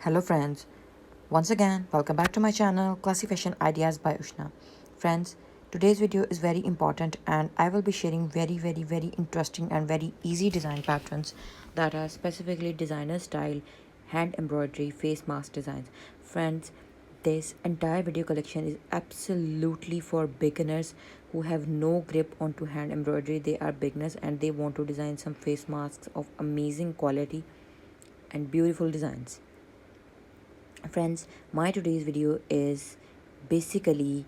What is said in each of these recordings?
Hello friends, once again welcome back to my channel Classy Fashion Ideas by Ushna. Friends, today's video is very important and I will be sharing very interesting and very easy design patterns that are specifically designer style hand embroidery face mask designs. Friends, this entire video collection is absolutely for beginners who have no grip onto hand embroidery. They are beginners and they want to design some face masks of amazing quality and beautiful designs. Friends, my today's video is basically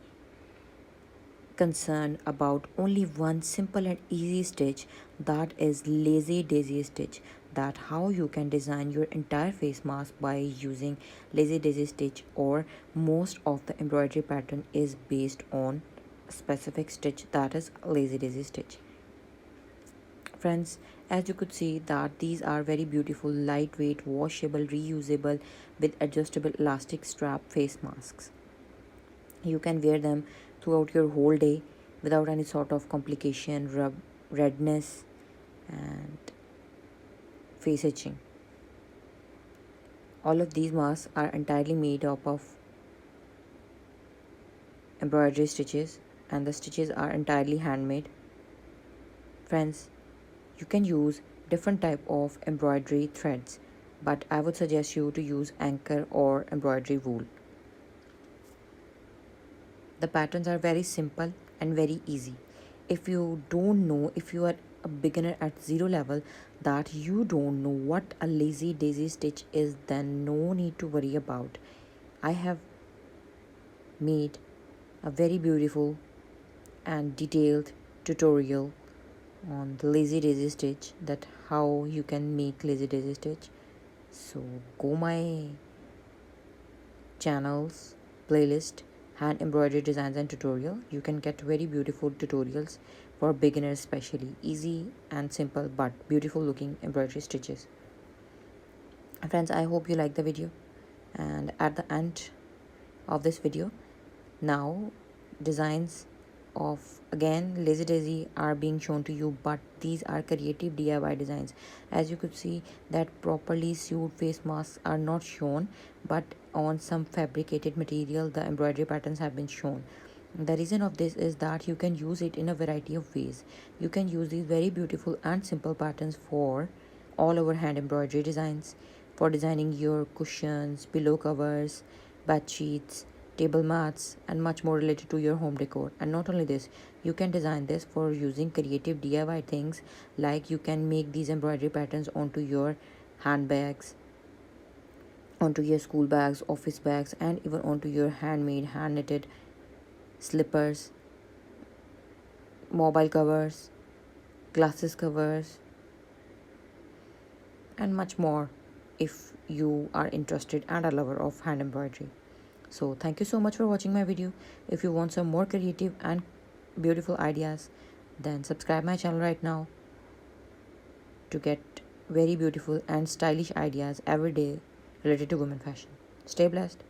concerned about only one simple and easy stitch, that is lazy daisy stitch. That how you can design your entire face mask by using lazy daisy stitch, or most of the embroidery pattern is based on a specific stitch, that is lazy daisy stitch. Friends, as you could see that these are very beautiful, lightweight, washable, reusable with adjustable elastic strap face masks. You can wear them throughout your whole day without any sort of complication, redness and face itching. All of these masks are entirely made up of embroidery stitches and the stitches are entirely handmade. Friends, you can use different type of embroidery threads, but I would suggest you to use anchor or embroidery wool. The patterns are very simple and very easy. If you don't know, if you are a beginner at zero level, that you don't know what a lazy daisy stitch is, then no need to worry about. I have made a very beautiful and detailed tutorial on the lazy daisy stitch, that how you can make lazy daisy stitch. So go my channel's playlist hand embroidery designs and tutorial. You can get very beautiful tutorials for beginners, especially easy and simple but beautiful looking embroidery stitches. Friends, I hope you like the video, and at the end of this video, now designs of again lazy daisy are being shown to you, but these are creative DIY designs. As you could see that properly sewed face masks are not shown, but on some fabricated material the embroidery patterns have been shown. The reason of this is that you can use it in a variety of ways. You can use these very beautiful and simple patterns for all over hand embroidery designs, for designing your cushions, pillow covers, bed sheets, table mats and much more related to your home decor. And not only this, you can design this for using creative DIY things, like you can make these embroidery patterns onto your handbags, onto your school bags, office bags, and even onto your handmade, hand knitted slippers, mobile covers, glasses covers, and much more if you are interested and a lover of hand embroidery. So thank you so much for watching my video. If you want some more creative and beautiful ideas, then subscribe my channel right now to get very beautiful and stylish ideas every day related to women fashion. Stay blessed.